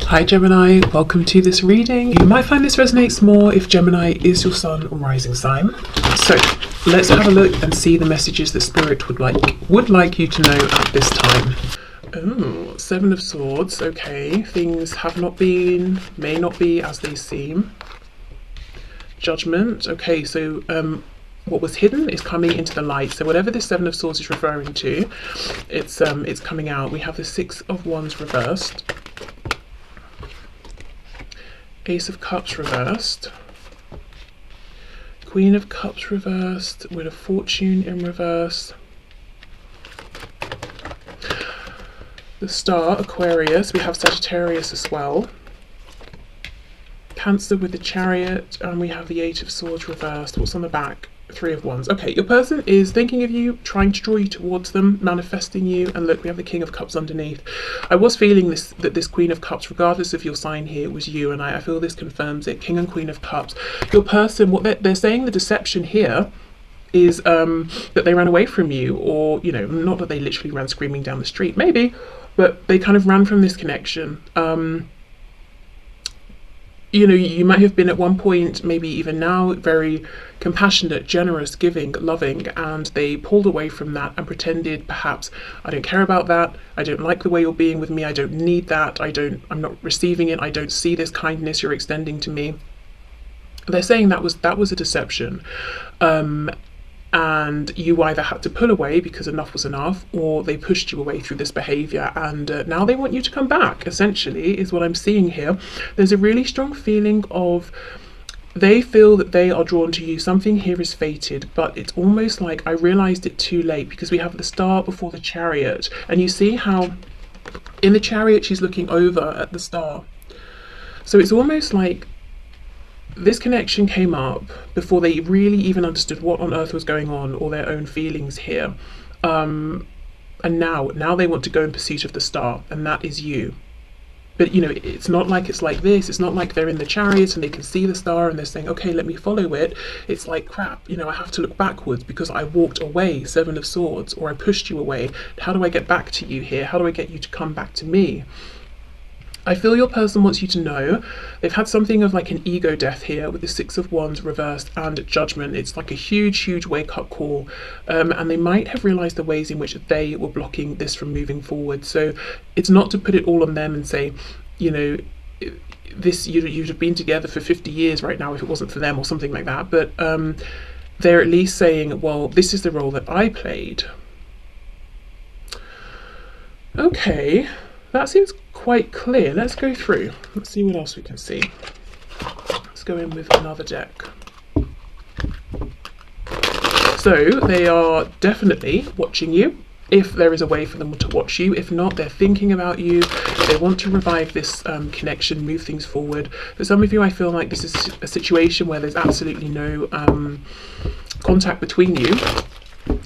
Hi Gemini, welcome to this reading. You might find this resonates more if Gemini is your sun or rising sign. So let's have a look and see the messages that Spirit would like you to know at this time. Oh, Seven of Swords. Okay, things may not be as they seem. Judgment. Okay, so what was hidden is coming into the light. So whatever this Seven of Swords is referring to, it's coming out. We have the Six of Wands reversed. Ace of Cups reversed, Queen of Cups reversed, with a Fortune in reverse, the Star, Aquarius, we have Sagittarius as well, Cancer with the Chariot, and we have the Eight of Swords reversed. What's on the back? Three of Wands. Okay, your person is thinking of you, trying to draw you towards them, manifesting you, and look, we have the King of Cups underneath. I was feeling that this Queen of Cups, regardless of your sign here, was you, and I feel this confirms it. King and Queen of Cups. Your person, what they're saying, the deception here is that they ran away from you, or, you know, not that they literally ran screaming down the street, maybe, but they kind of ran from this connection. You know, you might have been at one point, maybe even now, very compassionate, generous, giving, loving, and they pulled away from that and pretended perhaps, I don't care about that, I don't like the way you're being with me, I don't need that, I'm not receiving it, I don't see this kindness you're extending to me. They're saying that was a deception. And you either had to pull away because enough was enough, or they pushed you away through this behavior, and now they want you to come back, essentially, is what I'm seeing here. There's a really strong feeling of they feel that they are drawn to you. Something here is fated, but it's almost like I realized it too late, because we have the Star before the Chariot, and you see how in the Chariot she's looking over at the Star. So it's almost like this connection came up before they really even understood what on earth was going on, or their own feelings here. And now they want to go in pursuit of the Star, and that is you. But, you know, it's not like it's like this. It's not like they're in the Chariot and they can see the Star and they're saying, okay, let me follow it. It's like, crap, you know, I have to look backwards because I walked away, Seven of Swords, or I pushed you away. How do I get back to you here? How do I get you to come back to me? I feel your person wants you to know they've had something of like an ego death here with the Six of Wands reversed and Judgment. It's like a huge wake-up call, and they might have realized the ways in which they were blocking this from moving forward. So it's not to put it all on them and say, you know, this you'd have been together for 50 years right now if it wasn't for them, or something like that. But they're at least saying, well, this is the role that I played. Okay, that seems quite clear. Let's go through. Let's see what else we can see. Let's go in with another deck. So they are definitely watching you, if there is a way for them to watch you. If not, they're thinking about you. They want to revive this connection, move things forward. For some of you, I feel like this is a situation where there's absolutely no contact between you.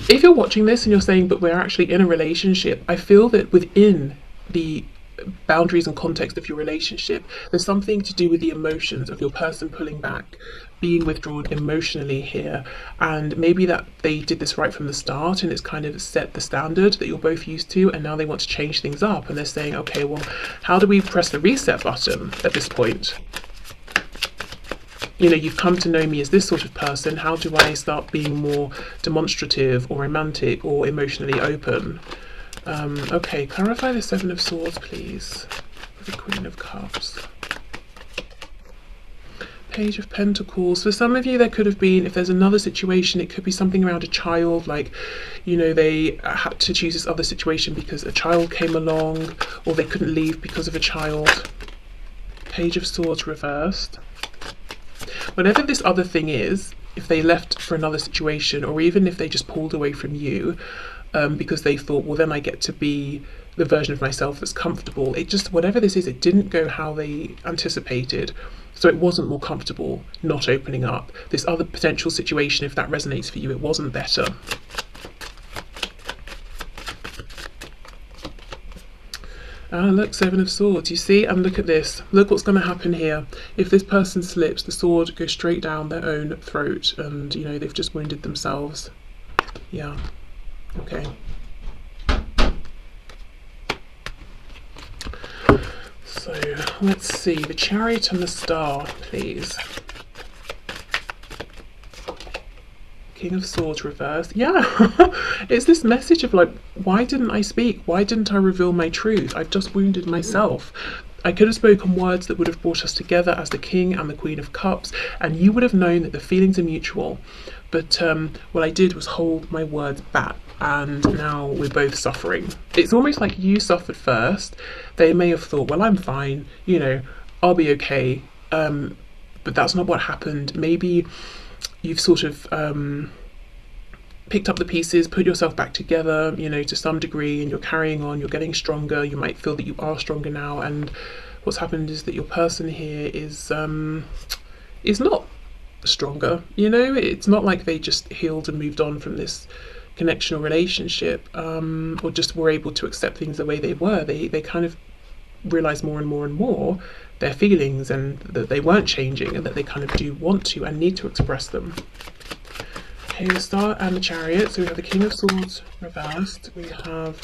If you're watching this and you're saying, but we're actually in a relationship, I feel that within the boundaries and context of your relationship, there's something to do with the emotions of your person pulling back, being withdrawn emotionally here, and maybe that they did this right from the start and it's kind of set the standard that you're both used to, and now they want to change things up, and they're saying, okay, well, how do we press the reset button at this point? You know, you've come to know me as this sort of person. How do I start being more demonstrative or romantic or emotionally open? Okay, clarify the Seven of Swords, please. The Queen of Cups. Page of Pentacles. For some of you, there could have been, if there's another situation, it could be something around a child, like, you know, they had to choose this other situation because a child came along, or they couldn't leave because of a child. Page of Swords reversed. Whatever this other thing is, if they left for another situation, or even if they just pulled away from you, because they thought, well, then I get to be the version of myself that's comfortable. It just, whatever this is, it didn't go how they anticipated. So it wasn't more comfortable not opening up. This other potential situation, if that resonates for you, it wasn't better. Ah, look, Seven of Swords, you see? And look at this. Look what's going to happen here. If this person slips, the sword goes straight down their own throat, and, you know, they've just wounded themselves. Yeah. Okay. So Let's see, the Chariot and the Star, please. King of Swords reversed. Yeah, it's this message of like, why didn't I speak? Why didn't I reveal my truth? I've just wounded myself. I could have spoken words that would have brought us together as the King and the Queen of Cups, and you would have known that the feelings are mutual. But what I did was hold my words back, and now we're both suffering. It's almost like you suffered first. They may have thought, well, I'm fine, you know, I'll be okay. But that's not what happened. Maybe you've sort of picked up the pieces, put yourself back together, you know, to some degree, and you're carrying on, you're getting stronger. You might feel that you are stronger now, and what's happened is that your person here is not stronger, you know. It's not like they just healed and moved on from this connection or relationship, or just were able to accept things the way they were. They kind of realize more and more and more their feelings, and that they weren't changing, and that they kind of do want to and need to express them. Okay, the Star and the Chariot. So we have the King of Swords reversed. We have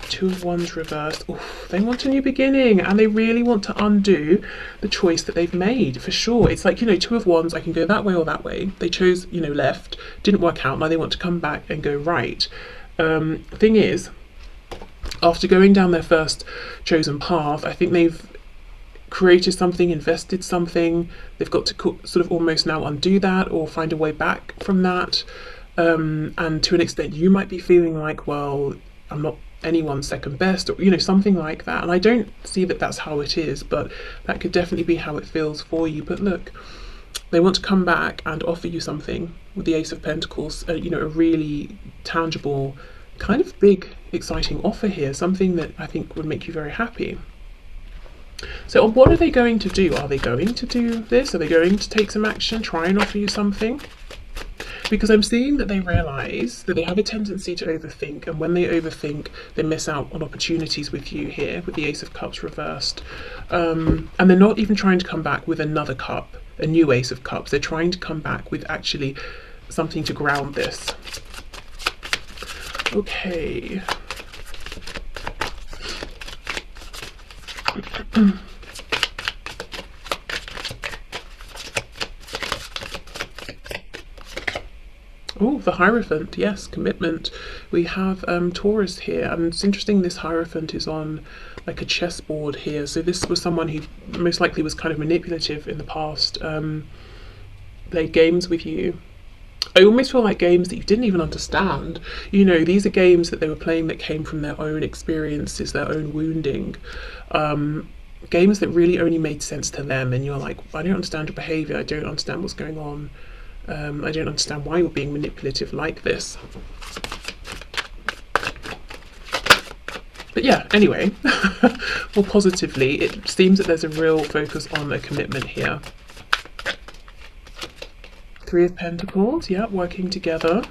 Two of Wands reversed. Oof, they want a new beginning, and they really want to undo the choice that they've made, for sure. It's like, you know, Two of Wands, I can go that way or that way. They chose, you know, left, didn't work out. Now they want to come back and go right. Thing is, after going down their first chosen path, I think they've created something, invested something. They've got to sort of almost now undo that or find a way back from that. And to an extent, you might be feeling like, well, I'm not anyone's second best, or, you know, something like that. And I don't see that that's how it is, but that could definitely be how it feels for you. But look, they want to come back and offer you something with the Ace of Pentacles, you know, a really tangible, kind of big, exciting offer here, something that I think would make you very happy. So what are they going to do? Are they going to do this? Are they going to take some action, try and offer you something? Because I'm seeing that they realise that they have a tendency to overthink, and when they overthink, they miss out on opportunities with you here, with the Ace of Cups reversed. And they're not even trying to come back with another cup, a new Ace of Cups. They're trying to come back with actually something to ground this. Okay. Oh, the Hierophant, yes, commitment. We have Taurus here, and it's interesting this Hierophant is on like a chessboard here. So this was someone who most likely was kind of manipulative in the past, played games with you. I almost feel like games that you didn't even understand. You know, these are games that they were playing that came from their own experiences, their own wounding. Games that really only made sense to them, and you're like, I don't understand your behaviour, I don't understand what's going on. I don't understand why you're being manipulative like this. But yeah, anyway, more positively, it seems that there's a real focus on a commitment here. Three of Pentacles, yeah, working together.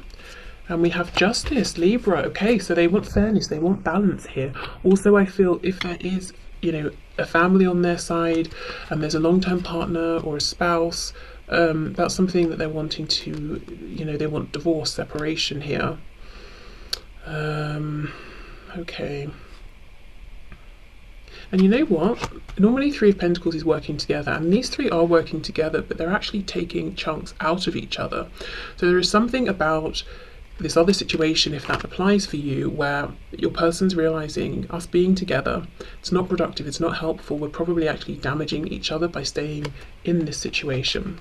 And we have Justice, Libra. Okay, so they want fairness, they want balance here. Also, I feel if there is, you know, a family on their side, and there's a long-term partner or a spouse, that's something that they're wanting to, you know, they want divorce, separation here. Okay. And you know what? Normally Three of Pentacles is working together, and these three are working together, but they're actually taking chunks out of each other. So there is something about this other situation, if that applies for you, where your person's realizing us being together, it's not productive, it's not helpful, we're probably actually damaging each other by staying in this situation.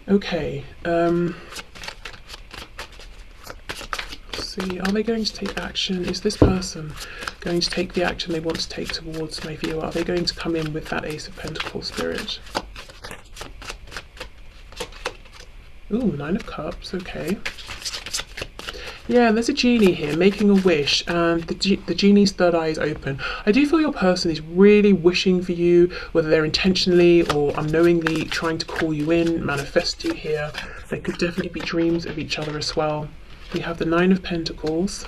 Okay, let's see, are they going to take action? Is this person going to take the action they want to take towards my viewer? Are they going to come in with that Ace of Pentacles spirit? Ooh, Nine of Cups, okay. Yeah, there's a genie here making a wish, and the genie's third eye is open. I do feel your person is really wishing for you, whether they're intentionally or unknowingly trying to call you in, manifest you here. There could definitely be dreams of each other as well. We have the Nine of Pentacles,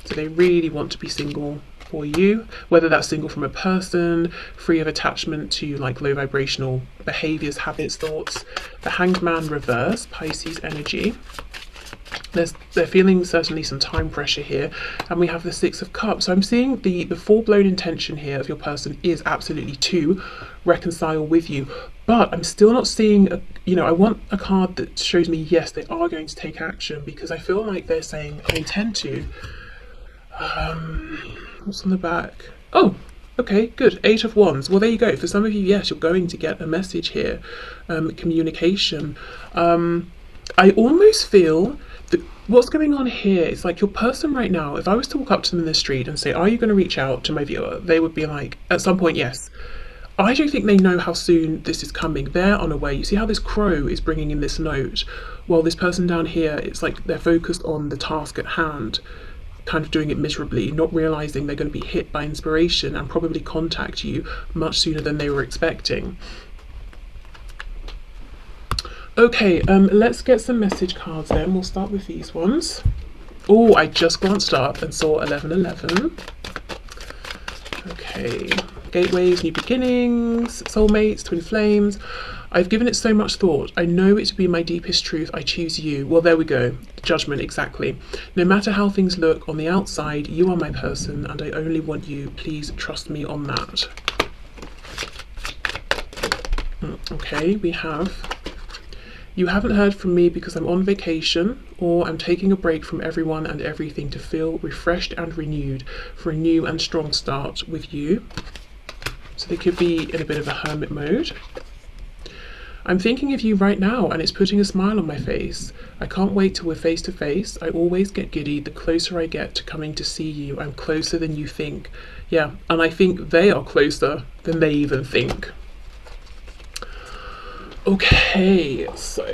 so they really want to be single for you, whether that's single from a person, free of attachment to like low vibrational behaviors, habits, thoughts. The Hanged Man reverse, Pisces energy. They're feeling certainly some time pressure here, and we have the Six of Cups. So I'm seeing the full-blown intention here of your person is absolutely to reconcile with you, but I'm still not seeing I want a card that shows me yes, they are going to take action, because I feel like they're saying I intend to. What's on the back? Oh, okay, good. Eight of Wands. Well, there you go. For some of you, yes, you're going to get a message here. Communication. I almost feel that what's going on here is like your person right now, if I was to walk up to them in the street and say, are you going to reach out to my viewer? They would be like, at some point, yes. I don't think they know how soon this is coming. They're unaware. You see how this crow is bringing in this note, while this person down here, it's like they're focused on the task at hand, kind of doing it miserably, not realizing they're going to be hit by inspiration and probably contact you much sooner than they were expecting. Okay, let's get some message cards then. We'll start with these ones. Oh, I just glanced up and saw 1111. Okay, gateways, new beginnings, soulmates, twin flames. I've given it so much thought. I know it to be my deepest truth. I choose you. Well, there we go. Judgment, exactly. No matter how things look on the outside, you are my person and I only want you. Please trust me on that. Okay, we have... You haven't heard from me because I'm on vacation, or I'm taking a break from everyone and everything to feel refreshed and renewed for a new and strong start with you. So they could be in a bit of a hermit mode. I'm thinking of you right now and it's putting a smile on my face. I can't wait till we're face to face. I always get giddy the closer I get to coming to see you. I'm closer than you think. Yeah, and I think they are closer than they even think. Okay, so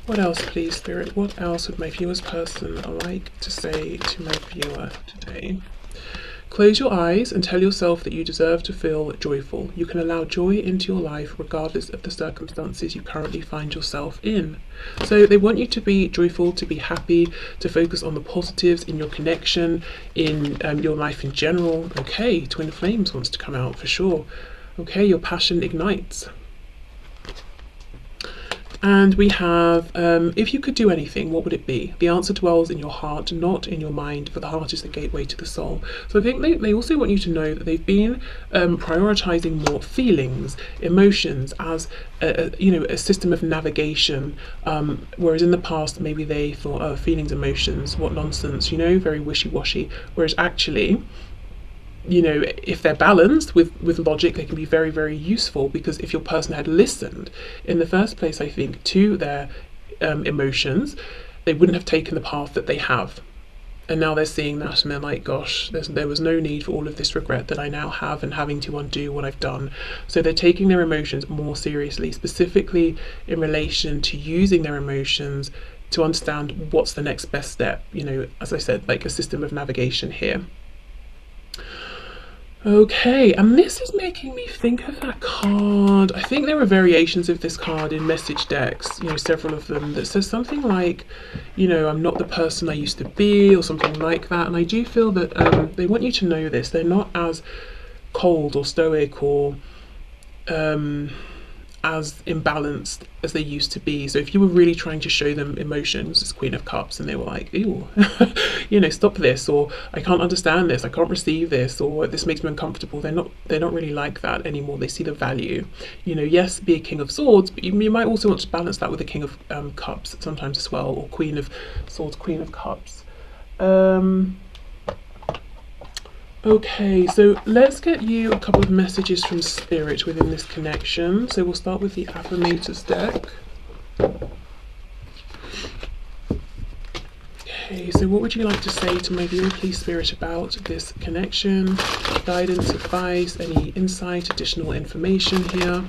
what else, please, Spirit? What else would my viewer's person like to say to my viewer today? Close your eyes and tell yourself that you deserve to feel joyful. You can allow joy into your life regardless of the circumstances you currently find yourself in. So they want you to be joyful, to be happy, to focus on the positives in your connection, in your life in general. Okay, Twin Flames wants to come out for sure. Okay, your passion ignites. And we have, if you could do anything, what would it be? The answer dwells in your heart, not in your mind, for the heart is the gateway to the soul. So I think they also want you to know that they've been prioritizing more feelings, emotions as a system of navigation, whereas in the past maybe they thought, oh, feelings, emotions, what nonsense, very wishy-washy, whereas actually, if they're balanced with logic, they can be very, very useful, because if your person had listened in the first place, I think, to their emotions, they wouldn't have taken the path that they have. And now they're seeing that and they're like, gosh, there was no need for all of this regret that I now have and having to undo what I've done. So they're taking their emotions more seriously, specifically in relation to using their emotions to understand what's the next best step, as I said, like a system of navigation here. Okay, and this is making me think of that card. I think there are variations of this card in message decks, several of them, that says something like, I'm not the person I used to be, or something like that. And I do feel that they want you to know this. They're not as cold or stoic or as imbalanced as they used to be. So if you were really trying to show them emotions as Queen of Cups and they were like, ew, stop this, or I can't understand this, I can't receive this, or this makes me uncomfortable, they're not really like that anymore. They see the value. Yes, be a King of Swords, but you might also want to balance that with a King of Cups sometimes as well, or Queen of Swords, Queen of Cups. Okay, so let's get you a couple of messages from Spirit within this connection. So we'll start with the Affirmators deck. Okay, so what would you like to say to my viewer, please, Spirit, about this connection? Guidance, advice, any insight, additional information here?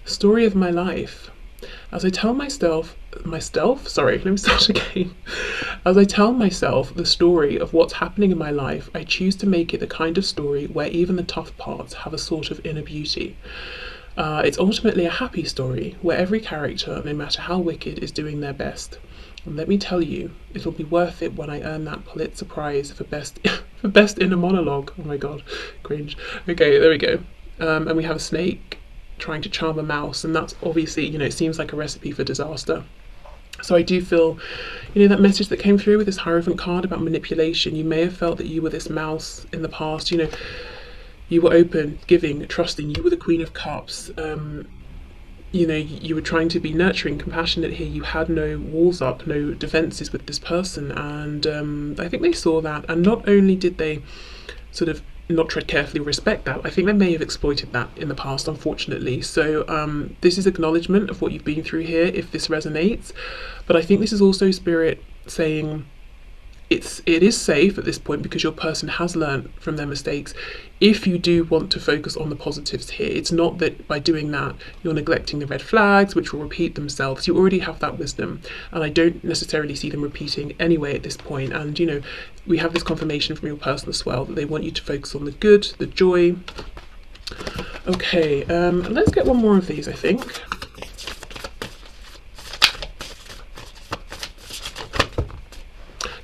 Story of my life. As I tell myself, sorry, let me start again. As I tell myself the story of what's happening in my life, I choose to make it the kind of story where even the tough parts have a sort of inner beauty. It's ultimately a happy story where every character, no matter how wicked, is doing their best. And let me tell you, it'll be worth it when I earn that Pulitzer Prize for best for best inner monologue. Oh my god, cringe. Okay, there we go. And we have a snake trying to charm a mouse, and that's obviously, it seems like a recipe for disaster. So I do feel, that message that came through with this Hierophant card about manipulation. You may have felt that you were this mouse in the past. You were open, giving, trusting. You were the Queen of Cups. You were trying to be nurturing, compassionate here. You had no walls up, no defenses with this person, and I think they saw that. And not only did they sort of not tread carefully, respect that, I think they may have exploited that in the past, unfortunately. So this is acknowledgement of what you've been through here, if this resonates. But I think this is also Spirit saying it is safe at this point because your person has learned from their mistakes. If you do want to focus on the positives here, it's not that by doing that you're neglecting the red flags, which will repeat themselves. You already have that wisdom, and I don't necessarily see them repeating anyway at this point. And we have this confirmation from your person as well that they want you to focus on the good, the joy. Okay, let's get one more of these, I think.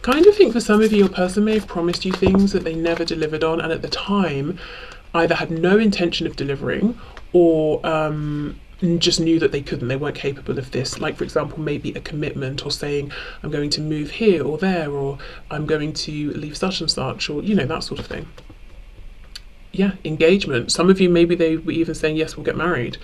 Kind of think for some of you, your person may have promised you things that they never delivered on, and at the time either had no intention of delivering or just knew that they couldn't, they weren't capable of this. Like, for example, maybe a commitment, or saying I'm going to move here or there, or I'm going to leave such and such, or that sort of thing. Yeah, engagement. Some of you, maybe they were even saying, yes, we'll get married.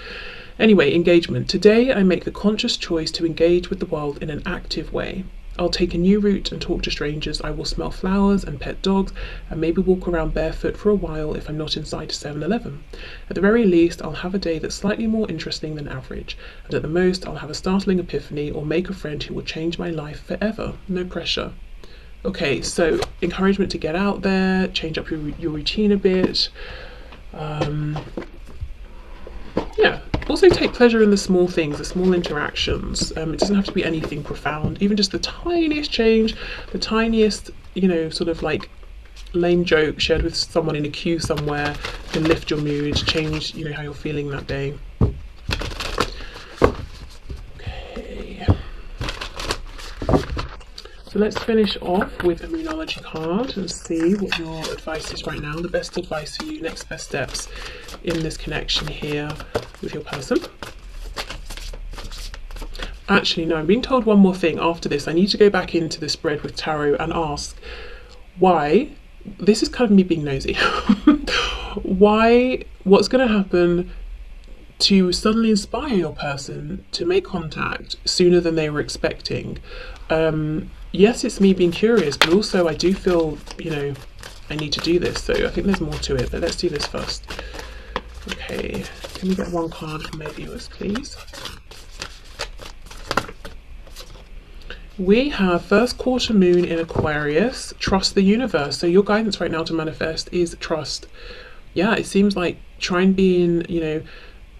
Anyway, engagement. Today I make the conscious choice to engage with the world in an active way. I'll take a new route and talk to strangers. I will smell flowers and pet dogs, and maybe walk around barefoot for a while if I'm not inside 7-Eleven. At the very least, I'll have a day that's slightly more interesting than average, and at the most, I'll have a startling epiphany or make a friend who will change my life forever. No pressure. Okay, so encouragement to get out there, change up your routine a bit. Yeah. Also take pleasure in the small things, the small interactions. It doesn't have to be anything profound, even just the tiniest change, the tiniest, sort of like lame joke shared with someone in a queue somewhere can lift your mood, change, how you're feeling that day. Okay. So let's finish off with a Moonology card and see what your advice is right now, the best advice for you, next best steps in this connection here with your person. Actually, no, I'm being told one more thing after this. I need to go back into the spread with tarot and ask why, this is kind of me being nosy, what's going to happen to suddenly inspire your person to make contact sooner than they were expecting. Yes, it's me being curious, but also I do feel, I need to do this. So I think there's more to it, but let's do this first. Okay, can we get one card from my viewers, please? We have first quarter moon in Aquarius, trust the universe. So your guidance right now to manifest is trust. Yeah, it seems like try and be in,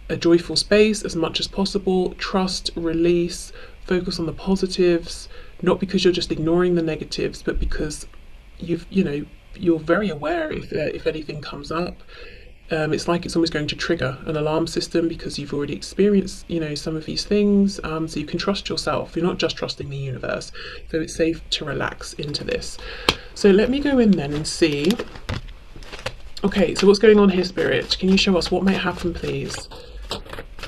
a joyful space as much as possible. Trust, release, focus on the positives, not because you're just ignoring the negatives, but because you're very aware if anything comes up. It's like it's almost going to trigger an alarm system because you've already experienced, some of these things. So you can trust yourself. You're not just trusting the universe. So it's safe to relax into this. So let me go in then and see. Okay, so what's going on here, Spirit? Can you show us what might happen, please,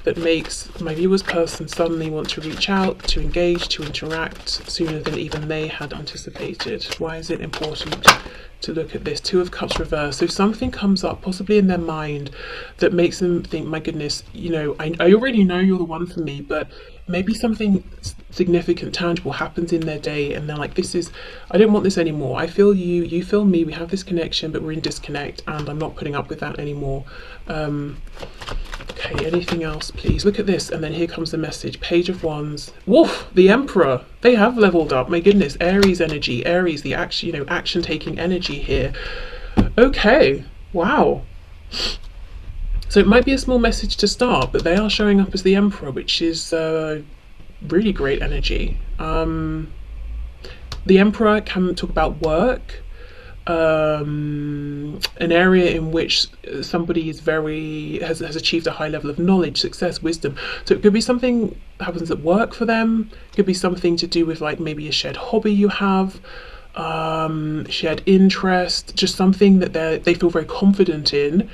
that makes my viewer's person suddenly want to reach out, to engage, to interact sooner than even they had anticipated? Why is it important to look at this? Two of Cups reversed. So something comes up possibly in their mind that makes them think, my goodness, I already know you're the one for me, but maybe something significant, tangible happens in their day and they're like, I don't want this anymore. I feel you, you feel me, we have this connection, but we're in disconnect and I'm not putting up with that anymore. Okay, anything else, please? Look at this, and then here comes the message. Page of Wands. Woof! The Emperor. They have leveled up. My goodness, Aries energy. Aries, the action, action-taking energy here. Okay. Wow. So it might be a small message to start, but they are showing up as the Emperor, which is really great energy. The Emperor can talk about work. an area in which somebody is has achieved a high level of knowledge, success, wisdom. So it could be something that happens at work for them. It could be something to do with like maybe a shared hobby you have, shared interest, just something that they feel very confident in.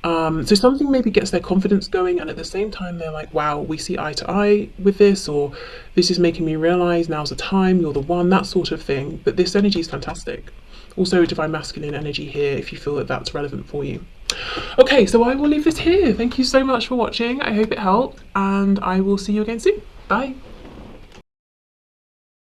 So something maybe gets their confidence going, and at the same time they're like, wow, we see eye to eye with this, or this is making me realize now's the time, you're the one, that sort of thing. But this energy is fantastic. Also divine masculine energy here if you feel that that's relevant for you. Okay, so I will leave this here. Thank you so much for watching. I hope it helped, and I will see you again soon. Bye.